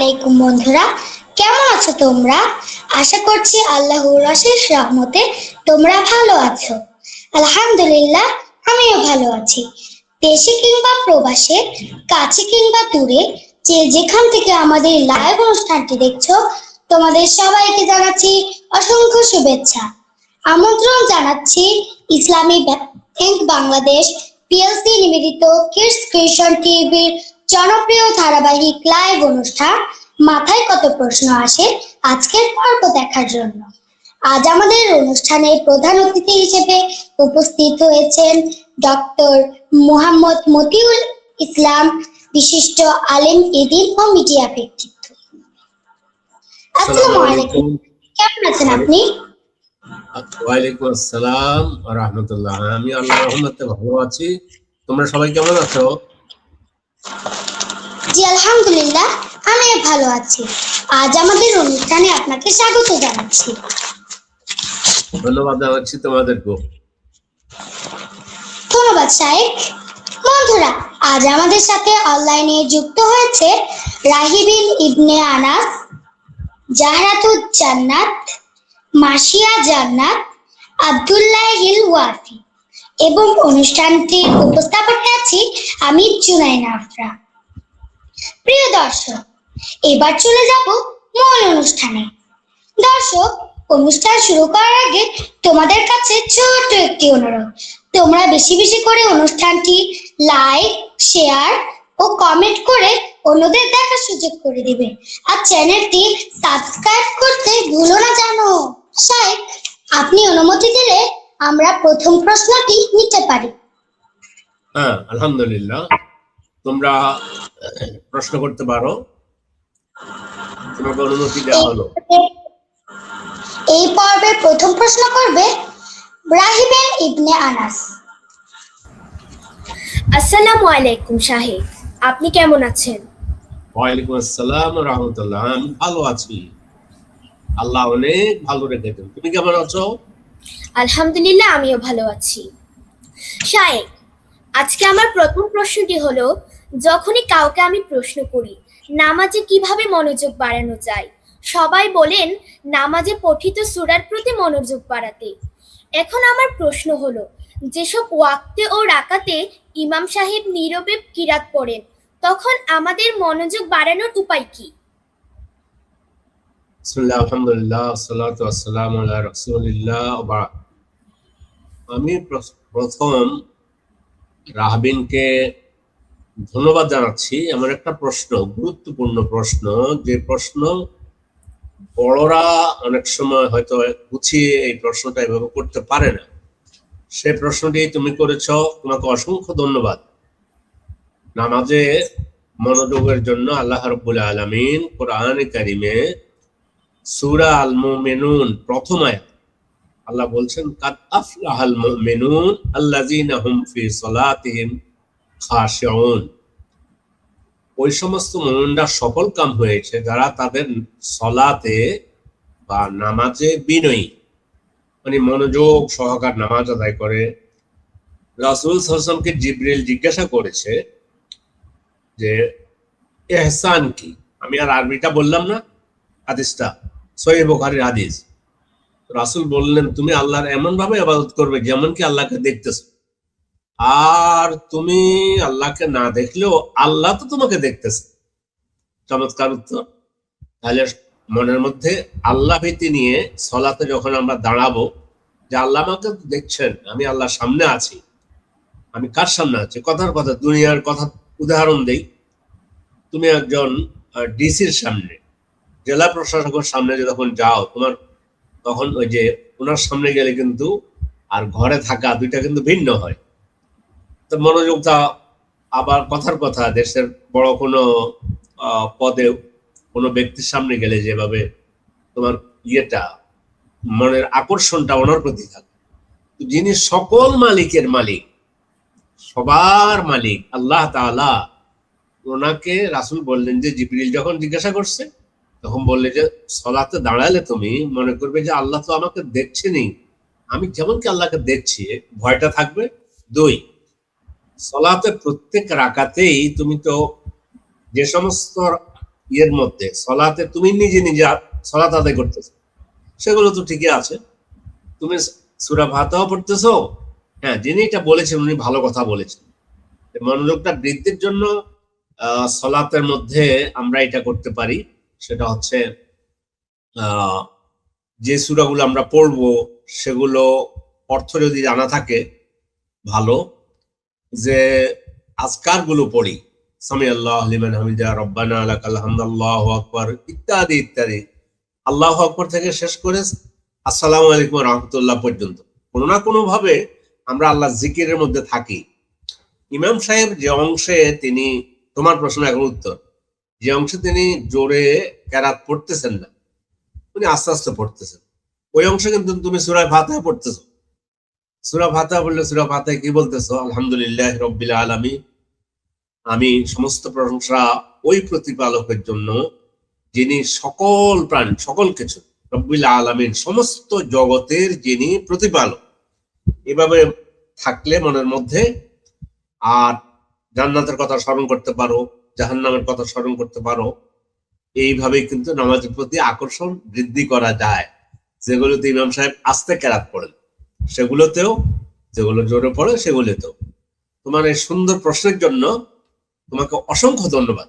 আলাইকুম বন্ধুরা, কেমন আছো তোমরা? আশা করছি আল্লাহর অশেষ রহমতে তোমরা ভালো আছো। আলহামদুলিল্লাহ, আমিও ভালো আছি। দেশে কিংবা প্রবাসে, কাছে কিংবা দূরে, যে যেখান থেকে আমাদের লাইভ অনুষ্ঠানটি দেখছো, তোমাদের সবাইকে জানাচ্ছি অসংখ্য শুভেচ্ছা। আমন্ত্রণ জানাচ্ছি ইসলামী ব্যাংক বাংলাদেশ পিএলসি নিবেদিত কিডস ক্রিয়েশন টিভির জনপ্রিয় ধারাবাহিক লাইভ অনুষ্ঠান মাথায় কত প্রশ্ন আসে আজকের পর্ব দেখার জন্য। আজ আমাদের অনুষ্ঠানে প্রধান অতিথি হিসেবে উপস্থিত হয়েছেন ডক্টর মোহাম্মদ মতিউল ইসলাম, বিশিষ্ট আলেম, এদিন ও মিডিয়া ব্যক্তিত্ব। আসসালামু আলাইকুম, কেমন আছেন আপনি? ওয়ালাইকুম আসসালাম ওয়া রাহমাতুল্লাহ। আমি আল্লাহর রহমতে ভালো আছি। তোমরা সবাই কেমন আছো? জি আলহামদুলিল্লাহ, আমি ভালো আছি। আজ আমাদের অনুষ্ঠানে আপনাকে স্বাগত জানাচ্ছি। ধন্যবাদ জানাচ্ছি তোমাদেরকে। ধন্যবাদ শাইখ। বন্ধুরা, আজ আমাদের সাথে অনলাইনে যুক্ত হয়েছে রাহিবিন ইবনে আনাস, জাহরাতুল জান্নাত, মাসিয়া জান্নাত, আব্দুল্লাহিল ওয়াফি এবং অনুষ্ঠানটির উপস্থাপকে আছি আমি জুনাইনা আফরা। প্রিয় দর্শক, এবার চলে যাব মূল অনুষ্ঠানে। দর্শক, অনুষ্ঠান শুরু করার আগে তোমাদের কাছে ছোট্ট একটি অনুরোধ, তোমরা বেশি বেশি করে অনুষ্ঠানটি লাইক, শেয়ার ও কমেন্ট করে অন্যদের দেখার সুযোগ করে দিবে, আর চ্যানেলটি সাবস্ক্রাইব করতে ভুলো না জানো। শাইখ, আপনি অনুমতি দিলে আমরা প্রথম প্রশ্নটি নিতে পারি। হ্যাঁ, আলহামদুলিল্লাহ, তোমরা প্রশ্ন করতে পারো, তোমাকে অনুমতি দেওয়া হলো। এই পর্বের প্রথম প্রশ্ন করবে রাহিবিন ইবনে আনাস। আসসালামু আলাইকুম শাহেদ, আপনি কেমন আছেন? ওয়ালাইকুম আসসালাম ওয়া রাহমাতুল্লাহ। আমি ভালো আছি, আল্লাহ অনেক ভালো রেখেছেন। তুমি কেমন আছো? আলহামদুলিল্লাহ, আমিও ভালো আছি। শাহেদ, আজকে আমার প্রথম প্রশ্নটি হলো, যখনই কাউকে আমি প্রশ্ন করি নামাজে কিভাবে মনোযোগ বাড়ানো যায়, সবাই বলেন নামাজে পঠিত সূরার প্রতি মনোযোগ বাড়াতে। এখন আমার প্রশ্ন হলো, যেসব ওয়াক্তে ও রাকাতে ইমাম সাহেব নীরবে কিরাত পড়েন, তখন আমাদের মনোযোগ বাড়ানোর উপায় কি? বিসমিল্লাহ, আলহামদুলিল্লাহ, সালাতু ওয়াসসালামু আলা রাসূলিল্লাহ। আমি প্রথম রাহবিনকে ধন্যবাদ জানাচ্ছি। আমার একটা প্রশ্ন, গুরুত্বপূর্ণ প্রশ্ন, যে প্রশ্ন বড়রা অনেক সময় হয়তো গুছিয়ে এই প্রশ্নটা এভাবে করতে পারে না, সে প্রশ্নটি তুমি করেছ, তোমাকে অসংখ্য ধন্যবাদ। নামাজে মনোযোগের জন্য আল্লাহ রাব্বুল আলামিন কোরআনে কারিমে সূরা আল মুমিনুন প্রথম আয়াত আল্লাহ বলছেন, কাদ আফলাহাল মুমিনুন আল্লাযীনা হুম ফি সালাতিহিম খাশিউন। ওই সমস্ত মুমিনরা সফল কাম হয়েছে যারা তাদের সলাতে বা নামাজে বিনয়ী, মানে মনোযোগ সহকার নামাজ আদায় করে। রাসূল সাল্লাল্লাহু আলাইহি ওয়াসাল্লামকে জিবরিল জিজ্ঞাসা করেছে যে ইহসান কি। আমি আর আরবিটা বললাম না, হাদিসটা সহিহ বুখারীর হাদিস। রাসূল বললেন, তুমি আল্লাহর এমন ভাবে ইবাদত করবে যেমন কি আল্লাহকে দেখতেছো, আর তুমি আল্লাহকে না দেখলেও আল্লাহ তো তোমাকে দেখতেছে। চমৎকার উত্তর। তাহলে মনের মধ্যে আল্লাহ ভীতি নিয়ে সলাতে যখন আমরা দাঁড়াবো, যে আল্লাহ আমাকে দেখছেন, আমি আল্লাহর সামনে আছি। আমি কার সামনে আছি? কথার কথা, দুনিয়ার কথা উদাহরণ দেই। তুমি একজন ডিসির সামনে, জেলা প্রশাসকের সামনে যখন যাও, তোমার তখন ওই যে ওনার সামনে গেলে কিন্তু আর ঘরে থাকা দুইটা কিন্তু ভিন্ন হয়। তো মনোযোগটা, আবার কথার কথা, দেশের বড় কোনো পদে কোনো ব্যক্তির সামনে গেলে যেভাবে তোমার ইয়েটা, মনের আকর্ষণটা ওনার প্রতি থাকে। যিনি সকল মালিকের মালিক, সবার মালিক আল্লাহ তাআলা, ওনাকে রাসূল বললেন যে জিবরিল যখন জিজ্ঞাসা করছে, তখন বললে যে সলাতে দাঁড়ালে তুমি মনে করবে যে আল্লাহ তো আমাকে দেখছেনই, আমি যেমন কি আল্লাহকে দেখছি, ভয়টা থাকবে। দুই, সলাতে প্রত্যেক রাকাতেই তুমি তো যে সমস্ত ইয়ের মধ্যে সলাতে তুমি নিজে নিজে সলাত আদায় করতেছো, সেগুলো তো ঠিকই আছে। তুমি সূরা ফাতিহা পড়তেছো, হ্যাঁ, যিনি এটা বলেছেন উনি ভালো কথা বলেছেন। মনোযোগটা বৃদ্ধির জন্য সলাতের মধ্যে আমরা এটা করতে পারি, সেটা হচ্ছে যে সূরাগুলো আমরা পড়বো সেগুলো অর্থ যদি জানা থাকে ভালো, যে আজকার গুলো পড়ি, সামি আল্লাহ লিমান হামিদা, রব্বানা লাকাল হামদ, আল্লাহু আকবার ইত্যাদি ইত্যাদি, আল্লাহু আকবার থেকে শেষ করে আসসালামু আলাইকুম ওয়া রাহমাতুল্লাহ পর্যন্ত কোনো না কোনো ভাবে আমরা আল্লাহ জিকিরের মধ্যে থাকি। ইমাম সাহেব যে অংশে তিনি, তোমার প্রশ্ন এখন উত্তর, যে অংশে তিনি জোরে কেরাত পড়তেছেন না, উনি আস্তে আস্তে পড়তেছেন, ওই অংশে কিন্তু তুমি সূরা ফাতিহা পড়তেছো। সূরা ফাতিহা বললে সূরা ফাতিহা কি বলতেছো? আলহামদুলিল্লাহ রাব্বিল আলামিন, আমি সমস্ত প্রশংসা ওই প্রতিপালকের জন্য যিনি সকল প্রাণী সকল কিছু, রব্বিল আলামিন সমস্ত জগতের যিনি প্রতিপালক। এভাবে থাকলে মনের মধ্যে, আর জান্নাতের কথা স্মরণ করতে পারো, জাহান্নামের কথা স্মরণ করতে পারো, এইভাবেই কিন্তু নামাজের প্রতি আকর্ষণ বৃদ্ধি করা যায়। যেগুলোতে ইমাম সাহেব আস্তে কেরাত পড়েন সেগুলোতেও, যেগুলো জোরে পড়ে সেগুলোতেও। তোমার এই সুন্দর প্রশ্নের জন্য তোমাকে অসংখ্য ধন্যবাদ।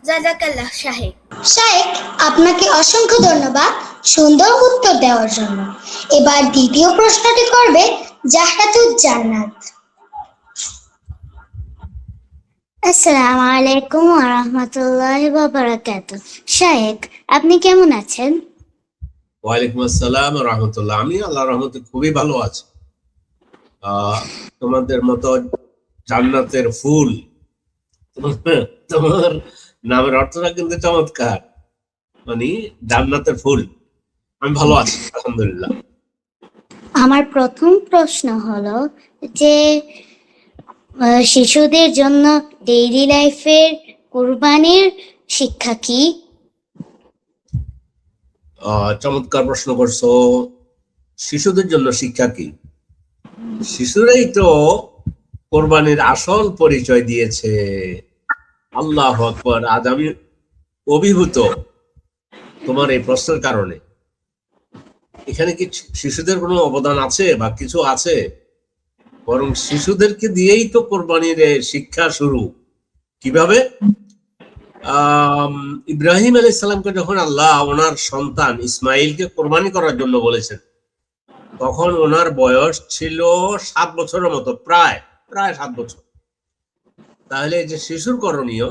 জাযাকাল্লাহ সাহেব। শায়েখ, আপনাকে অসংখ্য ধন্যবাদ সুন্দর উত্তর দেওয়ার জন্য। এবার দ্বিতীয় প্রশ্নটি করবে জাহরাতুল জান্নাত। আসসালামু আলাইকুম ওয়া রাহমাতুল্লাহি ওয়া বারাকাতুহু। শায়েখ, আপনি কেমন আছেন? ওয়ালাইকুম আসসালাম ওয়া রাহমাতুল্লাহ। আমি আল্লাহর রহমতে খুবই ভালো আছি। তোমাদের মতো জান্নাতের ফুল, তোমার নামের অর্থটা কিন্তু চমৎকার, মানে জান্নাতের ফুল। আমি ভালো আছি আলহামদুলিল্লাহ। আমার প্রথম প্রশ্ন হলো যে শিশুদের জন্য ডেইলি লাইফের কুরবানির শিক্ষা কি? চমৎকার প্রশ্ন করছো। শিশুদের জন্য শিক্ষা কি? শিশুরাই তো কোরবানির আসল পরিচয় দিয়েছে। আল্লাহু আকবার। আজ আমি অভিভূত তোমার এই প্রশ্নের কারণে। এখানে কি শিশুদের কোনো অবদান আছে বা কিছু আছে? বরং শিশুদেরকে দিয়েই তো কোরবানির শিক্ষা শুরু। কিভাবে? ইব্রাহিম আলাইহিস সালামকে যখন আল্লাহ ওনার সন্তান ইসমাইলকে কোরবানি করার জন্য বলেছেন, তখন ওনার বয়স ছিল 7 বছরের মতো, প্রায় 7 বছর। তাহলে এই যে শিশুর করণীয়,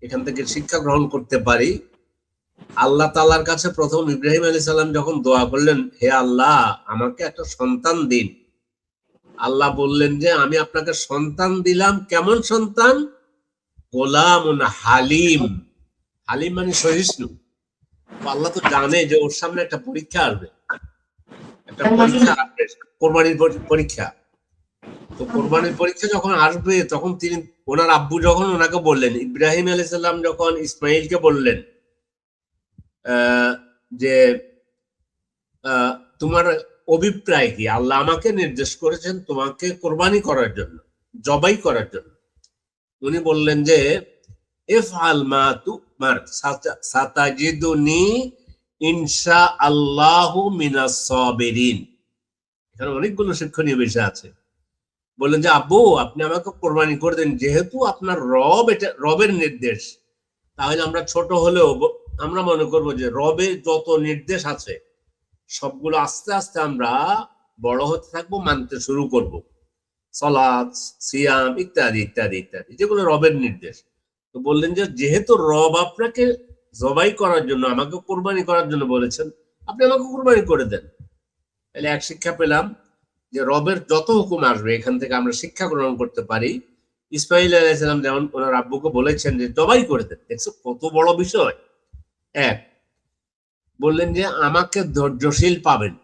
এখান থেকে শিক্ষা গ্রহণ করতে পারি। আল্লাহ তাআলার কাছে প্রথম ইব্রাহিম আলাইহিস সালাম যখন দোয়া করলেন, হে আল্লাহ আমাকে একটা সন্তান দিন, আল্লাহ বললেন যে আমি আপনাকে সন্তান দিলাম। কেমন সন্তান? গোলামুন হালিম। হালিম মানে সহিষ্ণু। আল্লাহ তো জানে যে ওর সামনে একটা পরীক্ষা আসবে, একটা পরীক্ষা আসবে, কোরবানির পরীক্ষা। তো কোরবানির পরীক্ষা যখন আসবে, তখন তিনি, ওনার আব্বু যখন ওনাকে বললেন, ইব্রাহিম আলাইহিস সালাম যখন ইসমাইলকে বললেন যে তোমার অভিপ্রায় কি? আল্লাহ আমাকে নির্দেশ করেছেন তোমাকে কোরবানি করার জন্য, জবাই করার জন্য। উনি বললেন যে ইফআল মা তুমার সাতাজিদুনি ইনশাআল্লাহু মিনাস সাবিরিন। এখানে অনেকগুলো শিক্ষণীয় বিষয় আছে। বললেন যে আব্বু আপনি আমাকে কোরবানি করে দেন, যেহেতু আপনার রব, এটা রবের নির্দেশ। তাহলে আমরা ছোট হলেও আমরা মনে করবো যে রবের যত নির্দেশ আছে সবগুলো আস্তে আস্তে আমরা বড় হতে থাকবো, মানতে শুরু করব। সালাত, সিয়াম ইত্যাদি ইত্যাদি ইত্যাদি, যেগুলো রবের নির্দেশ। তো বললেন যে যেহেতু রব আপনাকে জবাই করার জন্য, আমাকে কোরবানি করার জন্য বলেছেন, আপনি আমাকে কোরবানি করে দেন। তাহলে এক শিক্ষা পেলাম যে রবের যত হুকুম আসবে এখান থেকে আমরা শিক্ষা গ্রহণ করতে পারি। ইসমাইল আলাইহিস সালাম যেমন ওনার আব্বুকে বলেছেন যে জবাই করে দেন, দেখছো কত বড় বিষয়। এক, বললেন যে আমাকে ধৈর্যশীল পাবেন,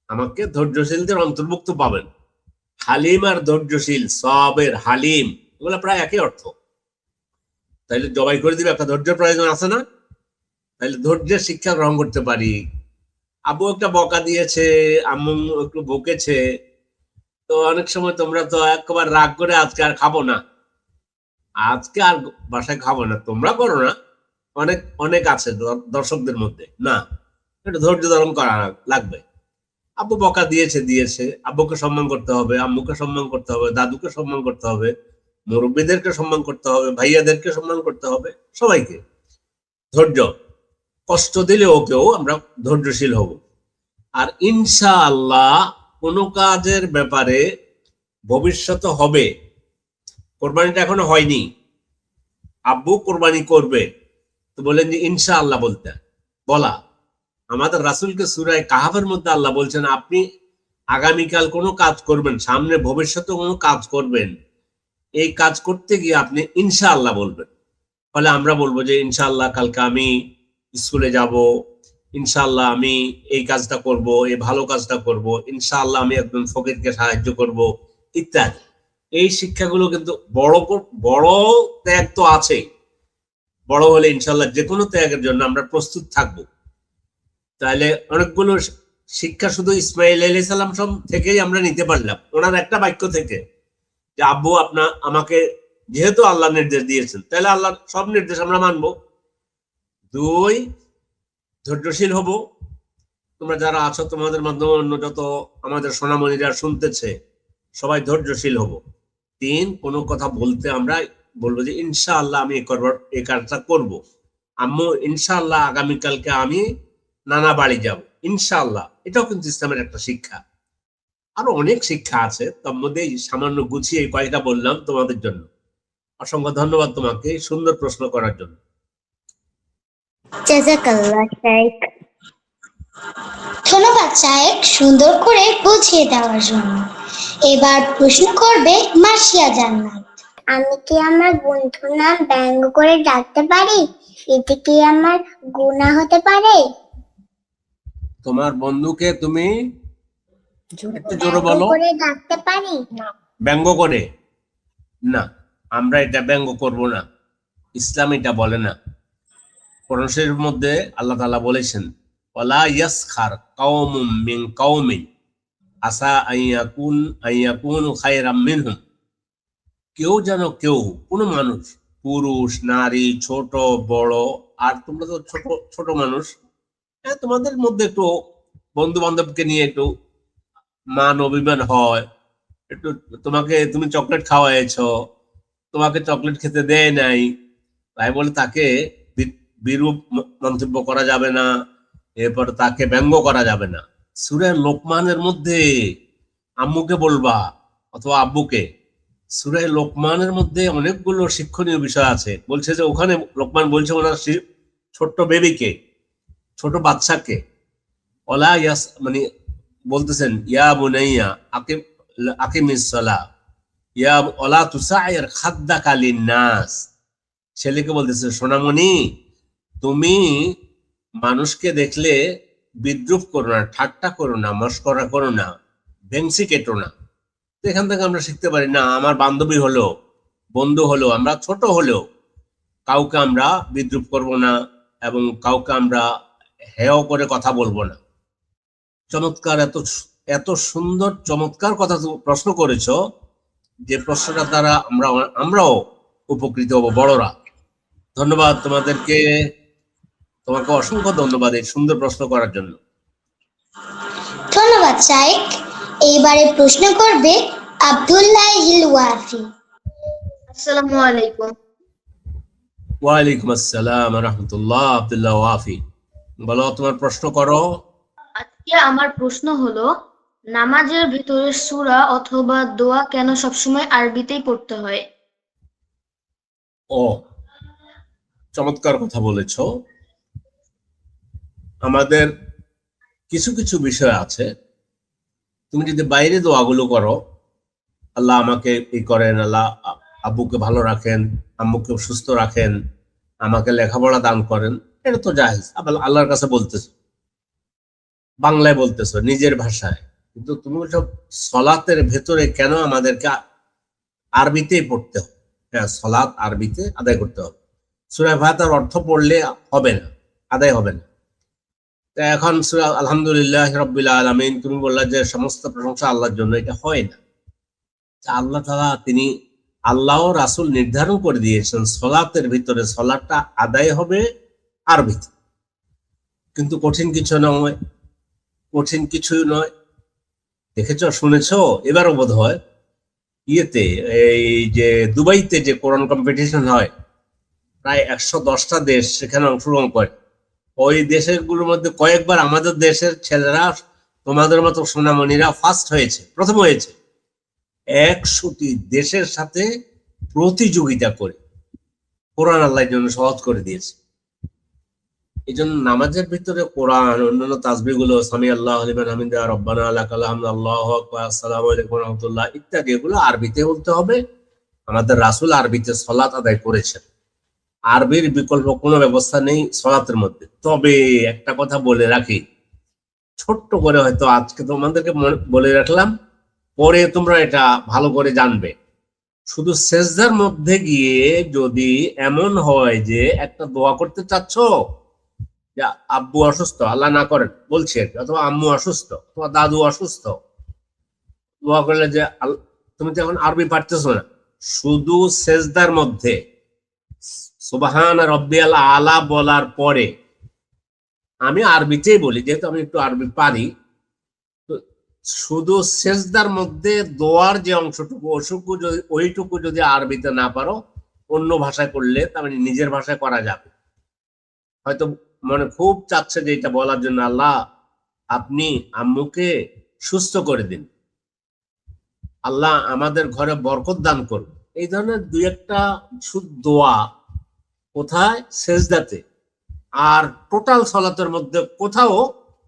আমাকে ধৈর্যশীলদের অন্তর্ভুক্ত পাবেন। হালিম আর ধৈর্যশীল, সাবের, হালিম, এগুলো প্রায় একই অর্থ। তাইলে জবাই করে দিবে, একটা ধৈর্যের প্রয়োজন আছে না? তাইলে ধৈর্যের শিক্ষা গ্রহণ করতে পারি। আব্বু একটা বকা দিয়েছে, আম্মু একটু বকেছে, তো অনেক সময় তোমরা তো একবার রাগ করে আজকে আর খাবো না, আজকে আর বাসায় খাবো না, তোমরা করো না, অনেক অনেক আছে দর্শকদের মধ্যে, না একটু ধৈর্য ধারণ করা লাগবে। আব্বু বকা দিয়েছে দিয়েছে, আব্বুকে সম্মান করতে হবে, আম্মুকে সম্মান করতে হবে, দাদুকে সম্মান করতে হবে, মুরব্বীদেরকে সম্মান করতে হবে, ভাইয়াদেরকে সম্মান করতে হবে, সবাইকে। ধৈর্য, কষ্ট দিলে ওকেও আমরা ধৈর্যশীল হব। আর ইনশাআল্লাহ কোনো কাজের ব্যাপারে ভবিষ্যতে হবে, কোরবানিটা এখনো হয়নি, আব্বু কোরবানি করবে, তো বলেন যে ইনশাআল্লাহ বলতে বলা। আমাদের রাসূলকে সূরা কাহাফের মধ্যে আল্লাহ বলছেন আপনি আগামীকাল কোনো কাজ করবেন, সামনে ভবিষ্যতে কোনো কাজ করবেন, এই কাজ করতে গিয়ে আপনি ইনশাআল্লাহ বলবেন। ফলে আমরা বলবো যে ইনশাআল্লাহ কালকে আমি স্কুলে যাব, ইনশাআল্লাহ আমি এই কাজটা করব, এই ভালো কাজটা করব, ইনশাআল্লাহ আমি একজন ফকিরকে সাহায্য করব, ইত্যাদি। এই শিক্ষাগুলো কিন্তু বড় ত্যাগ তো আছেই, বড় হলে ইনশাআল্লাহ যে কোনো ত্যাগের জন্য আমরা প্রস্তুত থাকব। তাহলে অনেকগুলো শিক্ষা শুধু ইসমাইল আলাইহিস সালাম থেকেই আমরা নিতে পারলাম, ওনার একটা বাক্য থেকে, যে আব্বু আমাকে যেহেতু আল্লাহ নির্দেশ দিয়েছেন, তাহলে আল্লাহর সব নির্দেশ আমরা মানবো। 2, ধৈর্যশীল হব। তোমরা যারা আছো, তোমাদের মাধ্যমে অন্য যত আমাদের সোনামণিরা শুনতেছে, সবাই ধৈর্যশীল হব। 3, কোনো কথা বলতে আমরা বলবো যে ইনশাআল্লাহ আমি এই কাজটা করব। আম্মু ইনশাআল্লাহ আগামীকালকে আমি নানা বাড়ি যাব, ইনশাআল্লাহ। এটাও কিন্তু ইসলামের একটা শিক্ষা। আরো অনেক শিক্ষা আছে, তার মধ্যে সামান্য গুছিয়ে কয়েকটা বললাম তোমাদের জন্য। অসংখ্য ধন্যবাদ তোমাকে সুন্দর প্রশ্ন করার জন্য। জাযাকাল্লাহ শাইখ। ধন্যবাদ সাহেব সুন্দর করে বুঝিয়ে দেওয়ার জন্য। এবার প্রশ্ন করবে মাসিয়া জান্নাত। আমি কি আমার বন্ধুর নাম ব্যঙ্গ করে ডাকতে পারি? এতে কি আমার গুনাহ হতে পারে? তোমার বন্ধুকে তুমি একটু জোরে ব্যঙ্গ বলো। করে ডাকতে পারি? ব্যঙ্গ করে না, আমরা এটা ব্যঙ্গ করব না, ইসলাম এটা বলে না। কোরআন শরীফের মধ্যে আল্লাহ তাআলা বলেছেন ওয়ালা ইয়াসখার কাওমুম মিন কাওমিন আসা আইয়াকুনু খায়রাম মিনহুম। কেউ যেন কেউ, কোনো মানুষ, পুরুষ নারী ছোট বড়, আর তোমরা তো ছোট ছোট মানুষ, হ্যাঁ তোমাদের মধ্যে একটু বন্ধু বান্ধবকে নিয়ে একটু মান অভিমান হয়, একটু তুমি চকলেট খাওয়াইছো, তোমাকে চকলেট খেতে দেয় নাই, তাই বলে তাকে বিরূপ মন্তব্য করা যাবে না, এরপর তাকে ব্যঙ্গ করা যাবে না। সূরা লোকমানের মধ্যে আম্মুকে বলবা অথবা আব্বুকে, সূরা লোকমানের মধ্যে অনেকগুলো শিক্ষণীয় বিষয় আছে। বলছে যে ওখানে লোকমান বলছে ওনার ছোট্ট বেবিকে, ছোট বাচ্চাকে, ওলা ইয়াস মানে বলতেছেন ইয়া বুনাইয়া আকিমিস সালাহ ইয়া ওলা তুসাইর খাদ্দাকা লিন্নাস। ছেলেকে বলতেছে সোনামণি, তুমি মানুষকে দেখলে বিদ্রুপ করো না, ঠাট্টা করো না, মস্করা করো না, ভেংসি কেটো না। তো এখান থেকে আমরা শিখতে পারি না, আমার বান্ধবী হলো, বন্ধু হলো, আমরা ছোট হলেও কাউকে আমরা বিদ্রুপ করব না এবং কাউকে আমরা হেয় করে কথা বলবো না। চমৎকার, এত সুন্দর চমৎকার কথা প্রশ্ন করেছো, যে প্রশ্নটা দ্বারা আমরাও উপকৃত হব, বড়রা। ধন্যবাদ তোমাদেরকে, তোমাকে অসংখ্য ধন্যবাদ এই সুন্দর প্রশ্ন করার জন্য। ধন্যবাদ সাহেব। এইবারে প্রশ্ন করবে আব্দুল্লাহ ওয়াফি। আসসালামু আলাইকুম। ওয়ালাইকুম আসসালাম রাহমাতুল্লাহ। আব্দুল্লাহ ওয়াফি, বলো তোমার প্রশ্ন করো। আজকে আমার প্রশ্ন হলো, নামাজের ভিতরে সূরা অথবা দোয়া কেন সবসময় আরবিতেই পড়তে হয়? ও, চমৎকার কথা বলেছো। আমাদের কিছু কিছু বিষয় আছে, তুমি যদি বাইরে দোয়াগুলো করো, আল্লাহ আমাকে এই করেন, আল্লাহ আব্বুকে ভালো রাখেন, আম্মুকে সুস্থ রাখেন, আমাকে লেখাপড়া দান করেন, এটা তো জায়েজ, আবার আল্লাহর কাছে বলতেছো, বাংলায় বলতেছো নিজের ভাষায়। কিন্তু তুমি বলছো সলাতের ভেতরে কেন আমাদেরকে আরবিতেই পড়তে হবে? হ্যাঁ, সলাত আরবিতে আদায় করতে হবে। সূরা ফাতিহার অর্থ পড়লে হবে না, আদায় হবে না। তা এখন সূরা আলহামদুলিল্লাহ রাব্বিল আলামিন তুমি বললা যে সমস্ত প্রশংসা আল্লাহর জন্য, এটা হয় না। আল্লাহ তাআলা তিনি আল্লাহ রাসূল নির্ধারণ করে দিয়েছেন সলাতের ভিতরে সলাতটা আদায় হবে আরবিতে, কিন্তু কঠিন কিছু নয়, কঠিন কিছুই নয়। দেখেছ, শুনেছ, এবারও বোধ হয় ইয়েতে, এই যে দুবাইতে যে কোরআন কম্পিটিশন হয়, প্রায় 110টা দেশ সেখানে অংশগ্রহণ করে। ওই দেশেরগুলোর মধ্যে কয়েকবার আমাদের দেশের ছেলেরা, তোমাদের মতো সোনামণিরা ফার্স্ট হয়েছে, প্রথম হয়েছে। 100টি দেশের সাথে প্রতিযোগিতা করে কোরআন আল্লাহর জন্য সহজ করে দিয়েছে। এই জন্য নামাজের ভিতরে কোরআন, অন্যান্য তাসবিহ গুলো, সামি আল্লাহু লিমান হামিদা, রব্বানা লাকাল হামদ, আল্লাহু আকবার, আসসালামু আলাইকুম ওয়া রাহমাতুল্লাহ ইত্যাদি, এগুলো আরবিতে বলতে হবে। আমাদের রাসূল আরবিতে সালাত আদায় করেছেন, আরবির বিকল্প কোনো ব্যবস্থা নেই সালাতের মধ্যে। তবে একটা কথা বলে রাখি, ছোট্ট করে, হয়তো আজকে তোমাদেরকে বলে রাখলাম, পরে তোমরা এটা ভালো করে জানবে। শুধু সেজদার মধ্যে গিয়ে যদি এমন হয় যে একটা দোয়া করতে চাচ্ছ, যে আব্বু অসুস্থ, আল্লাহ না করেন বলছি আর কি, অথবা আম্মু অসুস্থ, অথবা দাদু অসুস্থ, দোয়া করলে যে তুমি তো এখন আরবি পারতেছো না, শুধু সেজদার মধ্যে সুবহান রব্বিয়াল আলা বলার পরে, আমি আরবিতেই বলি যেহেতু আমি একটু আরবি পারি, তো শুধু সেজদার মধ্যে দোয়ার যে অংশটুকু, ওইটুকু যদি আরবিতে না পারো, অন্য ভাষায় করলে তার মানে নিজের ভাষায় করা যাবে। হয়তো মনে খুব চাচ্ছে যে এটা বলার জন্য, আল্লাহ আপনি আম্মুকে সুস্থ করে দিন, আল্লাহ আমাদের ঘরে বরকত দান করুন, এই ধরনের দুই একটা দোয়া কোথায়? সেজদাতে। আর টোটাল সালাতের মধ্যে কোথাও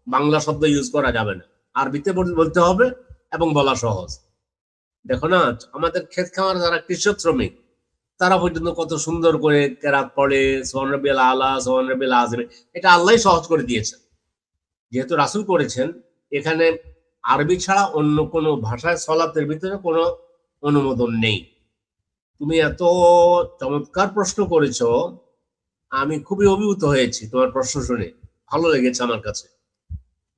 বাংলা শব্দ ইউজ করা যাবে না, আরবিতে বলতে হবে এবং বলা সহজ। দেখো না, আমাদের ক্ষেত খামার যারা কৃষক শ্রমিক, তারা পর্যন্ত কত সুন্দর করে কেরাত পড়ে, সুবহান রাব্বিয়াল আলা, সুবহান রাব্বিয়াল আযীম, এটা আল্লাহই সহজ করে দিয়েছেন, যেহেতু রাসূল করেছেন। এখানে আরবি ছাড়া অন্য কোনো ভাষায় সলাতের ভিতরে কোনো অনুমোদন নেই। তুমি এত চমৎকার প্রশ্ন করেছো, আমি খুবই অভিভূত হয়েছি তোমার প্রশ্ন শুনে, ভালো লেগেছে আমার কাছে।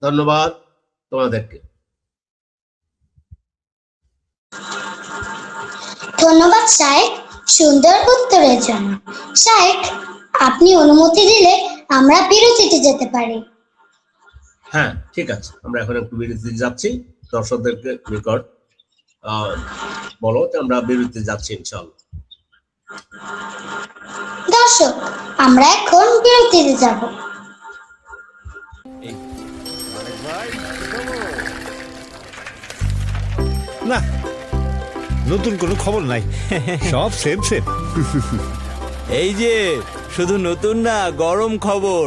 ধন্যবাদ তোমাদেরকে। ধন্যবাদ শায়েখ সুন্দর উত্তরের জন্য। শায়েখ, আপনি অনুমতি দিলে আমরা বিরতিতে যেতে পারি। হ্যাঁ, ঠিক আছে, আমরা এখন একটু বিরতিতে যাচ্ছি। দর্শকদেরকে নিকট বলো যে আমরা বিরতিতে যাচ্ছি ইনশাআল্লাহ। দর্শক, আমরা এখন বিরতিতে যাব। না, নতুন কোনো খবর নাই, সব সেম সেম। এই যে শুধু নতুন না, গরম খবর,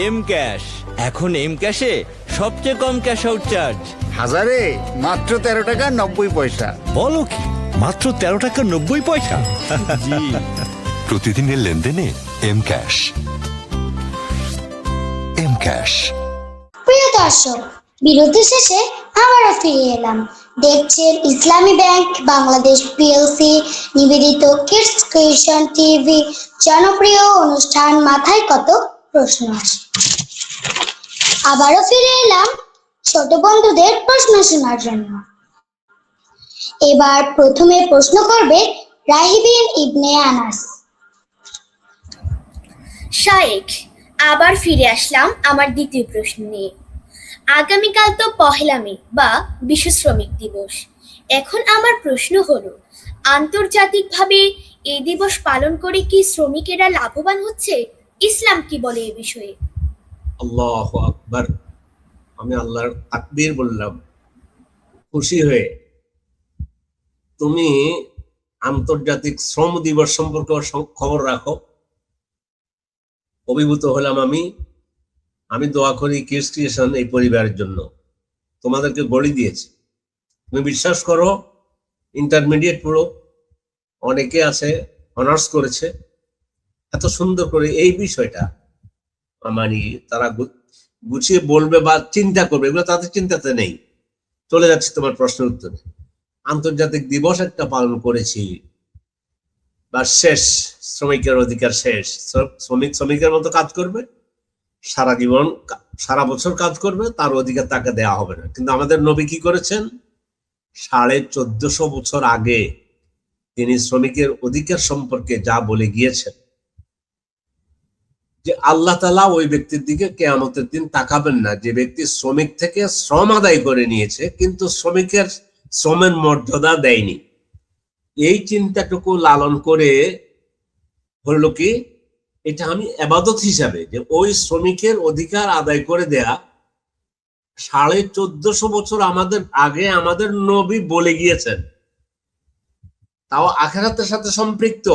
এম ক্যাশ। এখন এম ক্যাশে সবচেয়ে কম ক্যাশ আউট চার্জ। হাজারে মাত্র 13 টাকা 90 পয়সা। বলো কি, মাত্র 13 টাকা 90 পয়সা? জি, প্রতিদিনের লেনদেনে এম ক্যাশ। M cash. প্রিয় দর্শক, বিরতি শেষে আবারও ফিরে এলাম। দেখছেন ইসলামী ব্যাংক বাংলাদেশ পিএলসি নিবেদিত কিডস ক্রিয়েশন টিভি জনপ্রিয় অনুষ্ঠান মাথায় কত প্রশ্ন আসে। আবারও ফিরে এলাম ছোট বন্ধুদের প্রশ্ন শোনার জন্য। এবার প্রথমে প্রশ্ন করবে রাহিবিন ইবনে আনাস। শায়েখ, আবার ফিরে আসলাম আমার দ্বিতীয় প্রশ্ন নিয়ে। আগামীকাল তো পহেলা মে বা বিশ্ব শ্রমিক দিবস। এখন আমার প্রশ্ন হলো, আন্তর্জাতিকভাবে এই দিবস পালন করে কি শ্রমিকেরা লাভবান হচ্ছে? ইসলাম কি বলে এ বিষয়ে? আল্লাহু আকবার। আমি আল্লাহর তাকবীর বললাম খুশি হয়ে। তুমি আন্তর্জাতিক শ্রম দিবস সম্পর্কে খবর রাখো। অভিভূত হলাম আমি দোয়া করি কিডস ক্রিয়েশন এই পরিবারের জন্য, তোমাদেরকে গড়ে দিয়েছে। তুমি বিশ্বাস করো, ইন্টারমিডিয়েট পুরো অনেকে আছে অনার্স করেছে, এত সুন্দর করে এই বিষয়টা মানে তারা গুছিয়ে বলবে বা চিন্তা করবে, এগুলো তাদের চিন্তাতে নেই। চলে যাচ্ছে তোমার প্রশ্নের উত্তরে। আন্তর্জাতিক দিবস একটা পালন করেছি, বা শেষ, শ্রমিকের অধিকার শেষ। শ্রমিকের মতো কাজ করবে সারা জীবন, সারা বছর কাজ করবে, তার অধিকার তাকে দেয়া হবে না। কিন্তু আমাদের নবী কি করেছেন? 1450 বছর আগে তিনি শ্রমিকের অধিকার সম্পর্কে যা বলে গিয়েছেন যে আল্লাহ তাআলা ওই ব্যক্তির দিকে কিয়ামতের দিন তাকাবেন না যে ব্যক্তি শ্রমিক থেকে শ্রম আদায় করে নিয়েছে কিন্তু শ্রমিকের শ্রমের মর্যাদা দেয়নি। এই চিন্তাটুকু লালন করে হলো কি, এটা আমি ইবাদত হিসাবে যে ওই শ্রমিকের অধিকার আদায় করে দেয়া 1450 বছর আমাদের আগে আমাদের নবী বলে গিয়েছেন, তাও আখিরাতের সাথে সম্পৃক্ত।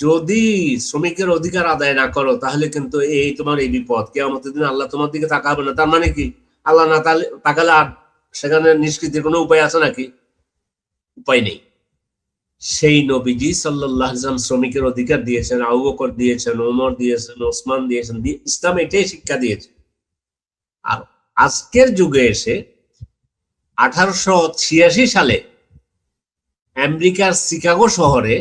যদি শ্রমিকের অধিকার আদায় না করো তাহলে কিন্তু এই তোমার এই বিপদ, কিয়ামতের দিন আল্লাহ তোমার দিকে তাকাবে না। তার মানে কি, আল্লাহ না তাকালে আর সেখানে নিষ্কৃতির কোনো উপায় আছে নাকি? উপায় নেই। সেই নবীজি সাল্লাল্লাহু আলাইহি ওয়াসাল্লাম শ্রমিকের অধিকার দিয়েছেন, আবু বকর দিয়েছেন, ওমর দিয়েছেন, ওসমান দিয়েছেন, ইসলাম এটাই শিক্ষা দিয়েছে। আর আজকের যুগে এসে 1886 সালে আমেরিকার শিকাগো শহরে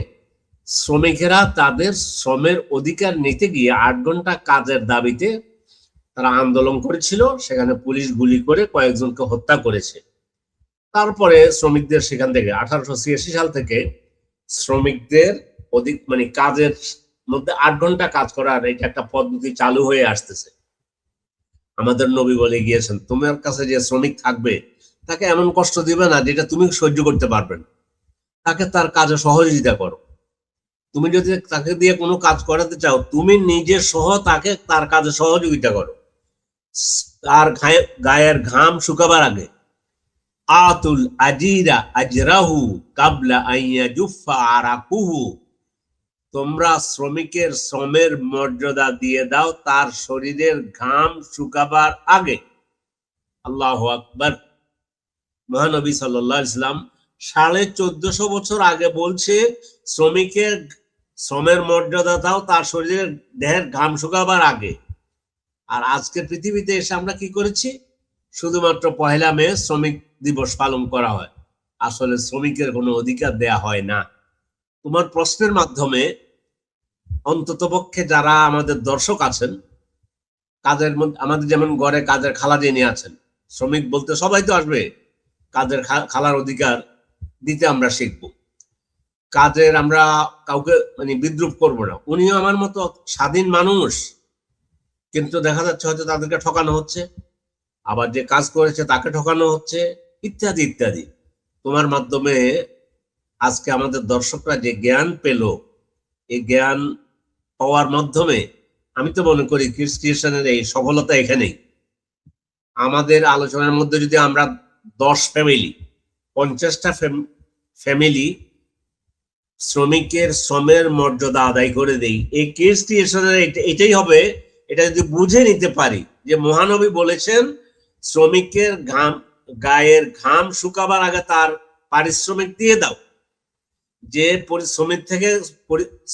শ্রমিকেরা তাদের শ্রমের অধিকার নিতে গিয়ে 8 ঘন্টা কাজের দাবিতে তারা আন্দোলন করেছিল। সেখানে পুলিশ গুলি করে কয়েকজনকে হত্যা করেছে। তারপরে শ্রমিকদের সেখান থেকে 1886 সাল থেকে শ্রমিকদের কাজের মধ্যে 8 ঘন্টা কাজ করার এটা একটা পদ্ধতি চালু হয়ে আসতেছে। আমাদের নবী বলে গিয়েছেন, তোমার কাছে যে শ্রমিক থাকবে তাকে এমন কষ্ট দিবে না যেটা তুমি সহ্য করতে পারবে না। তাকে তার কাজে সহযোগিতা করো। তুমি যদি তাকে দিয়ে কোনো কাজ করাতে চাও, তুমি নিজে সহ তাকে তার কাজে সহযোগিতা করো। তার গায়ের ঘাম শুকাবার আগে আতুল আজিরা আজরাহু কাবলা আইয়া জুফা আরাকুহু, তোমরা শ্রমিকের শ্রমের মর্যাদা দিয়ে দাও তার শরীরের ঘাম শুকাবার আগে। আল্লাহু আকবার। মহানবী সাল্লাল্লাহু আলাইহি সাল্লাম 1450 বছর আগে বলছে শ্রমিকের শ্রমের মর্যাদা দাও তার শরীরের দেহের ঘাম শুকাবার আগে। আর আজকের পৃথিবীতে এসে আমরা কি করেছি, শুধুমাত্র 1 মে শ্রমিক দিবস পালন করা হয়, আসলে শ্রমিকের কোনো অধিকার দেয়া হয় না। তোমার প্রশ্নের মাধ্যমে অন্ততপক্ষে যারা আমাদের দর্শক আছেন, কাজের মধ্যে আমাদের যেমন ঘরে কাজের খালা যিনি আছেন, শ্রমিক বলতে সবাই তো আসবে, কাজের খালার অধিকার দিতে আমরা শিখবো। কাজের আমরা কাউকে বিদ্রুপ করবো না। উনিও আমার মতো স্বাধীন মানুষ, কিন্তু দেখা যাচ্ছে হয়তো তাদেরকে ঠকানো হচ্ছে, আবার যে কাজ করেছে তাকে ঠকানো হচ্ছে, ইত্যাদি ইত্যাদি। তোমার মাধ্যমে আজকে আমাদের দর্শকরা যে জ্ঞান পেল, এই জ্ঞান পাওয়ার মাধ্যমে আমি তো মনে করি ক্রিস্টিয়ানের এই সফলতা এখানেই। আমাদের আলোচনার মধ্যে যদি আমরা 10 ফ্যামিলি 50টা ফ্যামিলি শ্রমিকের শ্রমের মর্যাদা আদায় করে দেই, এই ক্রিস্টিয়ানের এটাই হবে। এটা যদি বুঝে নিতে পারি যে মহানবী বলেছেন শ্রমিকের গায়ের ঘাম শুকাবার আগে তার পারিশ্রমিক দিয়ে দাও। যে শ্রমিক থেকে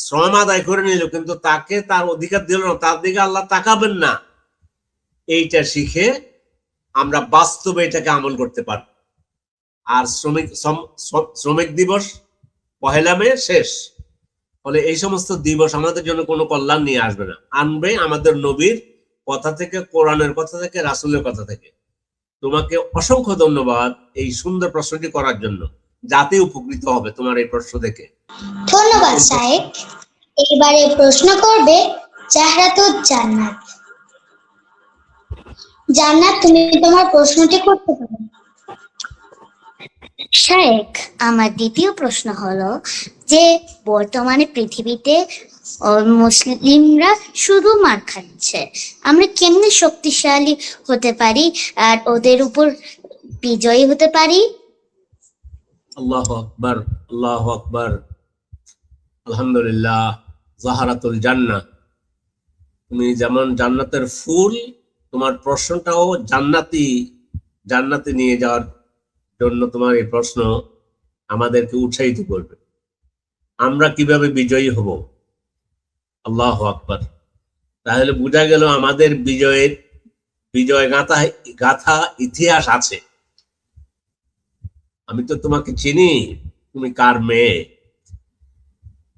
শ্রম আদায় করে নিল কিন্তু তাকে তার অধিকার দিল না, তার দিকে আল্লাহ তাকাবেন না। এইটা শিখে আমরা বাস্তবে এটাকে আমল করতে পারব। আর শ্রমিক দিবস 1 মে শেষ ফলে এই সমস্ত দিবস আমাদের জন্য কোনো কল্যাণ নিয়ে আসবে না, আনবে আমাদের নবীর কথা থেকে, কোরআনের কথা থেকে, রাসূলের কথা থেকে। তোমাকে অসংখ্য ধন্যবাদ এই সুন্দর প্রশ্নটি করার জন্য। জাতি উপকৃত হবে তোমার এই প্রশ্ন থেকে। ধন্যবাদ সাহেব। এবারে প্রশ্ন করবে জাহরাতুল জান্নাত। জান্নাত, তুমি তোমার প্রশ্নটি করতে পারো। শায়েখ, আমার দ্বিতীয় প্রশ্ন হলো যে বর্তমানে পৃথিবীতে মুসলিমরা শুধু মার খাচ্ছে, আমরা কেমনে শক্তিশালী হতে পারি আর ওদের উপর বিজয়ী হতে পারি? আল্লাহু আকবার, আল্লাহু আকবার, আলহামদুলিল্লাহ। জাহরাতুল জান্নাহ, তুমি যেমন জান্নাতের ফুল, তোমার প্রশ্নটাও জান্নাতে নিয়ে যাওয়ার জন্য তোমার এই প্রশ্ন আমাদেরকে উৎসাহিত করবে। আমরা কিভাবে বিজয়ী হব? আল্লাহু আকবার। তাহলে বোঝা গেল আমাদের বিজয় গাথা ইতিহাস আছে। আমি তো তোমাকে চিনি, তুমি কার মেয়ে।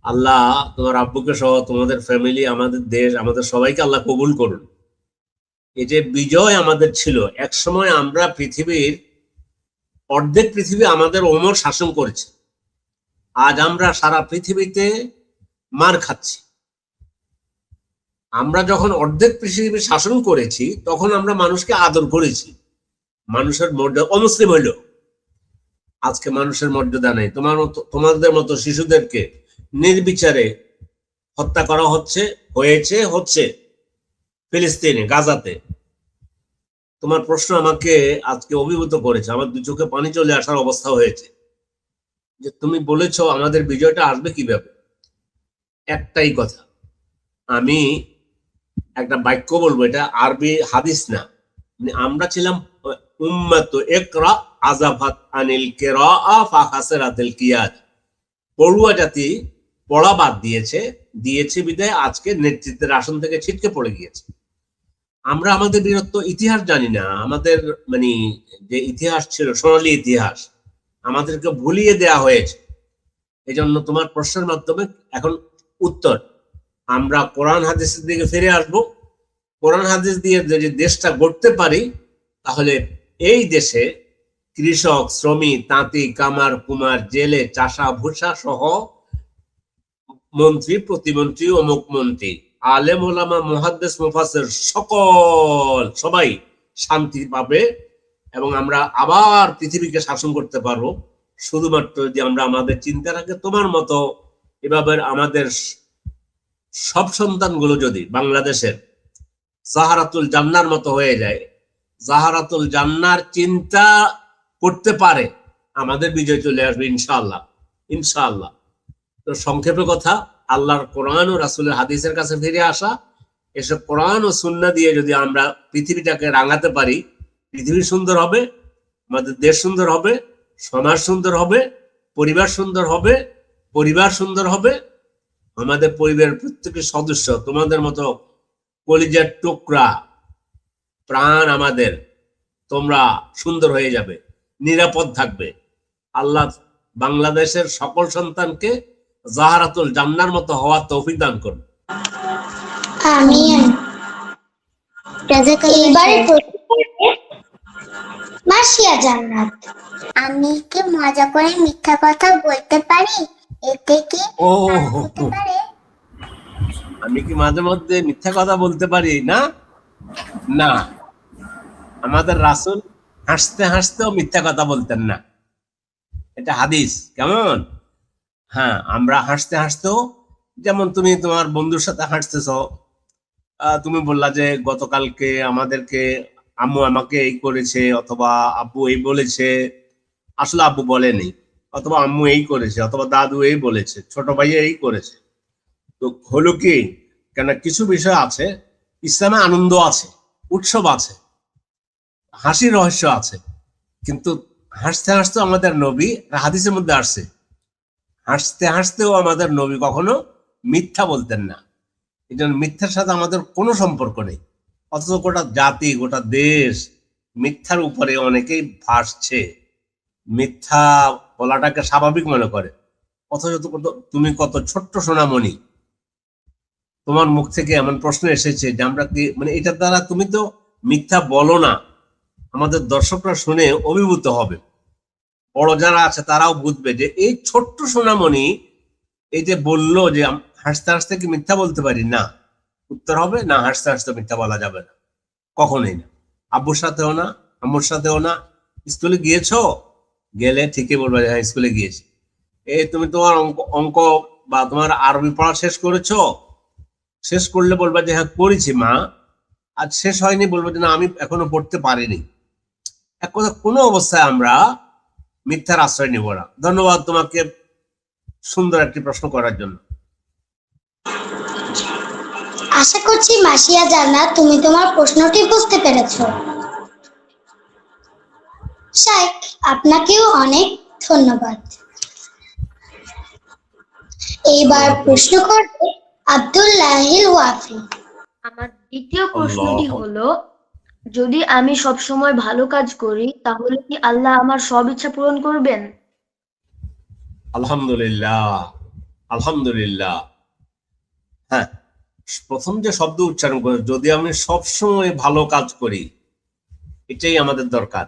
আল্লাহ তোমার আব্বুকে সহ তোমাদের ফ্যামিলি, আমাদের দেশ, আমাদের সবাইকে আল্লাহ কবুল করুন। এই যে বিজয় আমাদের ছিল, এক সময় আমরা অর্ধেক পৃথিবী আমাদের ওমর শাসন করেছে। আজ আমরা সারা পৃথিবীতে মার খাচ্ছি। আমরা যখন অর্ধেক পৃথিবী শাসন করেছি তখন আমরা মানুষকে আদর করেছি, মানুষের মর্যাদা, অমুসলিম হইল। আজকে মানুষের মর্যাদা নেই। তোমাদের মতো শিশুদেরকে নির্বিচারে হত্যা করা হচ্ছে ফিলিস্তিনে, গাজাতে। তোমার প্রশ্ন আমাকে আজকে অভিভূত করেছে, আমার দু চোখে পানি চলে আসার অবস্থা হয়েছে। যে তুমি বলেছো আমাদের বিজয়টা আসবে কিভাবে। একটাই কথা, আমি একটা বাক্য বলবো, এটা আরবি হাদিস না। মানে আমরা ছিলাম উম্মাত ইকরা আযাফাত আনিল কিরাআ ফাখাসরাতিল কিয়াদ। পড়ুয়া জাতি পড়া বাদ দিয়েছে বিদায় আজকে নেতৃত্বের আসন থেকে ছিটকে পড়ে গিয়েছে। আমরা আমাদের বীরত্ব ইতিহাস জানি না। আমাদের মানে যে ইতিহাস ছিল, সোনালী ইতিহাস, আমাদেরকে ভুলিয়ে দেয়া হয়েছে। এই জন্য তোমার প্রশ্নের মাধ্যমে এখন উত্তর, আমরা কোরআন হাদিসের দিকে ফিরে আসব। কোরআন হাদিস দিয়ে যদি দেশটা গড়তে পারি, তাহলে এই দেশে কৃষক, শ্রমিক, তাঁতি, কামার, কুমার, জেলে, চাষা, ভুষা সহ মন্ত্রী, প্রতিমন্ত্রী, অমুক মন্ত্রী, আলেম, ওলামা, মুহাদ্দিস, মুফাসসির সবাই শান্তি পাবে এবং আমরা আবার পৃথিবীকে শাসন করতে পারবো, শুধুমাত্র যদি আমরা আমাদের চিন্তা রাখি। তোমার মতো এভাবে আমাদের সব সন্তানগুলো যদি বাংলাদেশের জাহারাতুল জান্নার মতো হয়ে যায়, জাহারাতুল জান্নার চিন্তা করতে পারে, আমাদের বিজয় চলে আসবে ইনশাআল্লাহ। ইনশাআল্লাহ। তো সংক্ষেপে কথা, আল্লাহর কোরআন ও রাসূলের হাদিসের কাছে ফিরে আসা, এসব কোরআন ও সুন্নাহ দিয়ে যদি আমরা পৃথিবীটাকে রাঙাতে পারি, পৃথিবী সুন্দর হবে, আমাদের দেশ সুন্দর হবে, সমাজ সুন্দর হবে, পরিবার সুন্দর হবে, আমাদের পরিবারের প্রত্যেকের সদস্য তোমাদের মতো কলিজার টুকরা প্রাণ আমাদের, তোমরা সুন্দর হয়ে যাবে, নিরাপদ থাকবে। আল্লাহ বাংলাদেশের সকল সন্তানকে জাহারাতুল জান্নার মতো হওয়ার তৌফিক দান করুন। আমিন। এইবারে প্রশ্ন করবে মাসিয়া জান্নাত। আমি কি মজা করে মিথ্যা কথা বলতে পারি? এতে কি ও, পাপ হতে পারে? আমি কি মাঝে মধ্যে মিথ্যা কথা বলতে পারি? না না, আমাদের রাসূল হাসতে হাসতেও মিথ্যা কথা বলতেন না, এটা হাদিস। কেমন? হ্যাঁ, আমরা হাসতে হাসতেও, যেমন তুমি তোমার বন্ধুর সাথে হাসতেছ, তুমি বললা যে গতকালকে আমাদেরকে আম্মু আমাকে এই করেছে, অথবা আব্বু এই বলেছে। আসলে আব্বু বলেনি, অথবা আম্মু এই করেছে, অথবা দাদু এই বলেছে, ছোট ভাই এই করেছে। তো হলো কি, কেন কিছু বিষয় আছে, ইসলামে আনন্দ আছে, উৎসব আছে, হাসির রহস্য আছে, কিন্তু হাসতে হাসতেও আমাদের নবী, হাদিসের মধ্যে আসছে, হাসতে হাসতেও আমাদের নবী কখনো মিথ্যা বলতেন না। এই জন্য মিথ্যার সাথে আমাদের কোনো সম্পর্ক নেই। অথচ গোটা জাতি, গোটা দেশ মিথ্যার উপরে অনেকেই ভাসছে, মিথ্যা বলাটাকে স্বাভাবিক মনে করে। অথচ তুমি কত ছোট্ট সোনামণি, তোমার মুখ থেকে এমন প্রশ্ন এসেছে যে আমরা কি, মানে এটার দ্বারা তুমি তো মিথ্যা বলো না, আমাদের দর্শকরা শুনে অভিভূত হবে। বড় যারা আছে তারাও বুঝবে যে এই ছোট্ট সোনামণি এই যে বললো যে হাসতে হাসতে কি মিথ্যা বলতে পারি? না, উত্তর হবে না, হাসতে হাসতে মিথ্যা বলা যাবে না, কখনোই না। আব্বুর সাথেও না, আম্মুর সাথেও না। স্কুলে গিয়েছো? গেলে ঠিকই বলবে হ্যাঁ স্কুলে গিয়েছি। এই তুমি তোমার অঙ্ক বা তোমার আরবি পড়া শেষ করেছো? শেষ করলে বলবা যে হ্যাঁ করেছি মা। আজ শেষ হয়নি, বলবো যে না আমি এখনো পড়তে পারিনি। এক কথা, কোনো অবস্থায় আমরা মিথ্যার আশ্রয় নিব না। ধন্যবাদ তোমাকে সুন্দর একটি প্রশ্ন করার জন্য। আশা করছি মাসিয়া জান্নাত তুমি তোমার প্রশ্নটি বুঝতে পেরেছো। শাইখ, আপনাকেও অনেক ধন্যবাদ। এইবার প্রশ্ন করবে আব্দুল্লাহিল ওয়াফি। আমার দ্বিতীয় প্রশ্নটি হলো, যদি আমি সব সময় ভালো কাজ করি তাহলে কি আল্লাহ আমার সব ইচ্ছা পূরণ করবেন? আলহামদুলিল্লাহ, আলহামদুলিল্লাহ। হ্যাঁ, প্রথম যে শব্দ উচ্চারণ করে, যদি আমি সবসময় ভালো কাজ করি, এটাই আমাদের দরকার।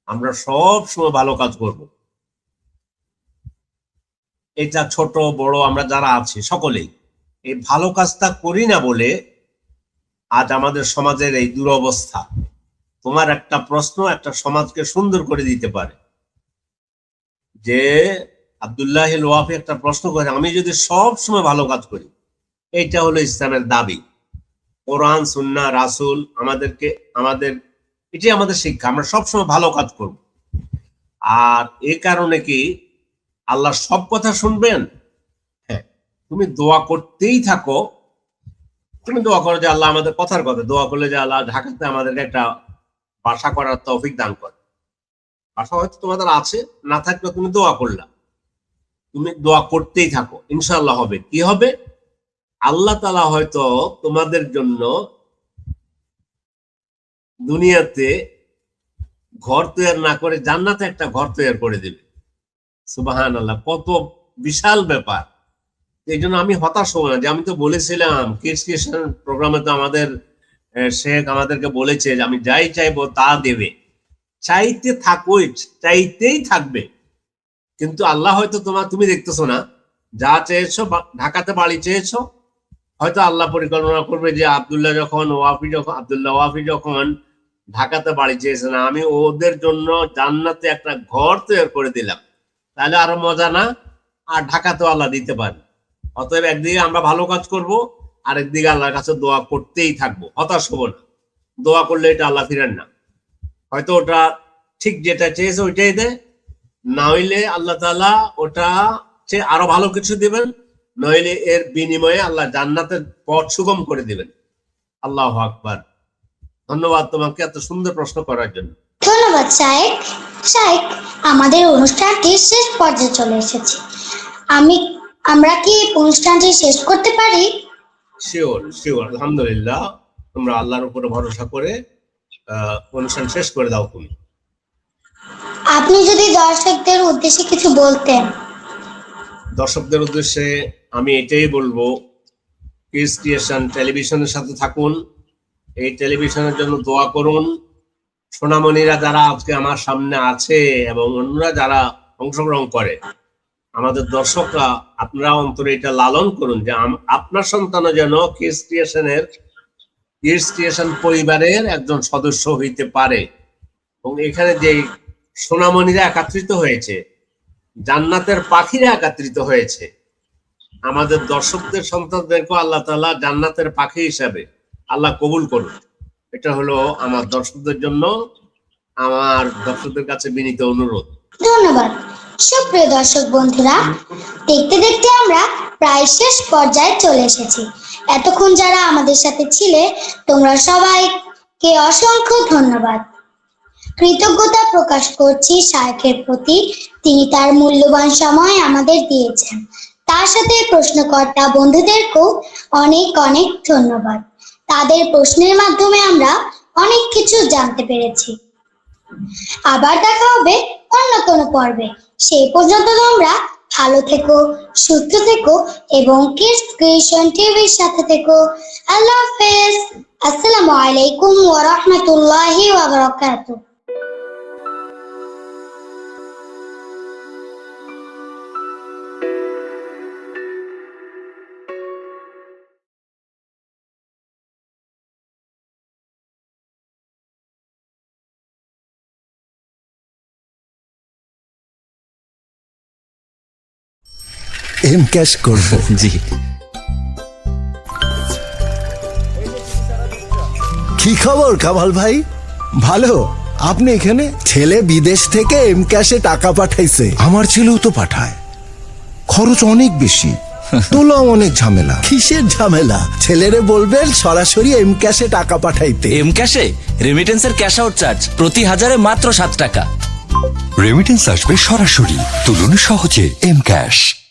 আমরা সব সময় ভালো কাজ করব। এটা ছোট বড় আমরা যারা আছি সকলেই এই ভালো কাজটা করি না বলে আজ আমাদের সমাজের এই দুরবস্থা। তোমার একটা প্রশ্ন একটা সমাজকে সুন্দর করে দিতে পারে। যে আব্দুল্লাহ ওয়াফি একটা প্রশ্ন করে, আমি যদি সব সময় ভালো কাজ করি, এইটা হলো ইসলামের দাবি। কোরআন সুন্নাহ রাসূল আমাদের এটাই আমাদের শিক্ষা, আমরা সবসময় ভালো কাজ করব। আর এই কারণে কি আল্লাহ সব কথা শুনবেন? হ্যাঁ, তুমি দোয়া করতেই থাকো। তুমি দোয়া করো যে আল্লাহ আমাদের কথার কথা, দোয়া করলে যে আল্লাহ ঢাকাতে আমাদেরকে একটা বাসা করার তৌফিক দান করে। বাসা হয়তো তোমাদের আছে, না থাকলে তুমি দোয়া করলা, তুমি দোয়া করতেই থাকো, ইনশাআল্লাহ হবে। কি হবে? আল্লাহ তাআলা হয়তো তোমাদের জন্য দুনিয়াতে ঘর তৈরি না করে জান্নাতে একটা ঘর তৈরি করে দেবে। সুবহানাল্লাহ, কত বিশাল ব্যাপার। এই জন্য আমি হতাশ হব না। যে আমি তো বলেছিলাম ক্রিয়েশন প্রোগ্রামে, তো আমাদের শেখ আমাদেরকে বলেছে যে আমি যাই চাইবো তা দেবে। চাইতে থাকোই, চাইতেই থাকবে। কিন্তু আল্লাহ হয়তো তুমি দেখতেছো না, যা চেয়েছো, ঢাকাতে বাড়ি চেয়েছো, হয়তো আল্লাহ পরিকল্পনা করবে যে আব্দুল্লাহ ওয়াফি যখন ঢাকাতে বাড়ি চেয়েছে না, আমি ওদের জন্য জান্নাতে একটা ঘর তৈরি করে দিলাম, তাহলে আরো মজা না? আর ঢাকাতেও আল্লাহ দিতে পারে। অতএব একদিকে আমরা ভালো কাজ করব, আর একদিকে আল্লাহর কাছে দোয়া করতেই থাকবো, হতাশ হবো না। দোয়া করলে এটা আল্লাহ ফিরেন না। হয়তো ওটা ঠিক যেটা চেয়েছে ওইটাই দেয়, না হইলে আল্লাহ তাআলা ওটা চেয়ে আরো ভালো কিছু দিবেন, নইলে এর বিনিময়ে আল্লাহ জান্নাতের পথ সুগম করে দিবেন। আল্লাহু আকবার। ধন্যবাদ তোমাকে এত সুন্দর প্রশ্ন করার জন্য। ধন্যবাদ শায়েখ। শায়েখ, আমাদের অনুষ্ঠানটি শেষ পর্যায়ে চলে এসেছে। আমরা কি অনুষ্ঠানটি শেষ করতে পারি? শিওর শিওর, আলহামদুলিল্লাহ। তোমরা আল্লাহর উপরে ভরসা করে অনুষ্ঠান শেষ করে দাও তুমি। আপনি যদি দর্শকদের উদ্দেশ্যে কিছু বলতেন। দর্শকদের উদ্দেশ্যে আমি এটাই বলবো, ক্রিয়েশন টেলিভিশনের সাথে থাকুন, এই টেলিভিশনের জন্য দোয়া করুন। সোনামণিরা যারা আজকে আমার সামনে আছে এবং অন্যরা যারা অংশগ্রহণ করে, আমাদের দর্শকরা, আপনারা অন্তরে এটা লালন করুন যে আপনার সন্তানও যেন ক্রিয়েশন পরিবারের একজন সদস্য হইতে পারে। এবং এখানে যে সোনামণিরা একত্রিত হয়েছে, জান্নাতের পাখিরা একত্রিত হয়েছে, আমাদের দর্শকদের সন্তানদেরকে আল্লাহ তাআলা জান্নাতের পাখি হিসাবে আল্লাহ কবুল করুন। এটা হলো আমার দর্শকদের জন্য, আমার দর্শকদের কাছে বিনীত অনুরোধ। ধন্যবাদ। সুপ্রিয় দর্শক বন্ধুরা, দেখতে দেখতে আমরা প্রায় শেষ পর্যায়ে চলে এসেছি। এতক্ষণ যারা আমাদের সাথে ছিলে, তোমরা সবাইকে অসংখ্য ধন্যবাদ। কৃতজ্ঞতা প্রকাশ করছি শায়েখের প্রতি, তিনি তার মূল্যবান সময় আমাদের দিয়েছেন। তার সাথে প্রশ্নকর্তা বন্ধুদেরকেও অনেক অনেক ধন্যবাদ। তাদের প্রশ্নের মাধ্যমে আমরা অনেক কিছু জানতে পেরেছি। আবার দেখা হবে অন্য কোনো পর্বে। সেই পর্যন্ত তোমরা ভালো থেকো, সুস্থ থেকো এবং কিডস ক্রিয়েশন টিভির সাথে থেকো। আল্লাহ হাফেজ। আসসালামু আলাইকুম ওয়া রাহমাতুল্লাহি ওয়া বারাকাতুহু। এম ক্যাশ করব। জি। কি খবর কামাল ভাই? ভালো। আপনি এখানে? ছেলে বিদেশ থেকে এম ক্যাশে টাকা পাঠাইছে। আমার ছেলেও তো পাঠায়, খরচ অনেক বেশি, তোলাও অনেক ঝামেলা। কিসের ঝামেলা? ছেলেরে বলবেন সরাসরি এম ক্যাশে টাকা পাঠাইতে। এম ক্যাশে রেমিটেন্সের ক্যাশ আউট চার্জ প্রতি 1000-এ মাত্র 7 টাকা। রেমিটেন্স আসবে সরাসরি, তুলুন সহজে এম ক্যাশ।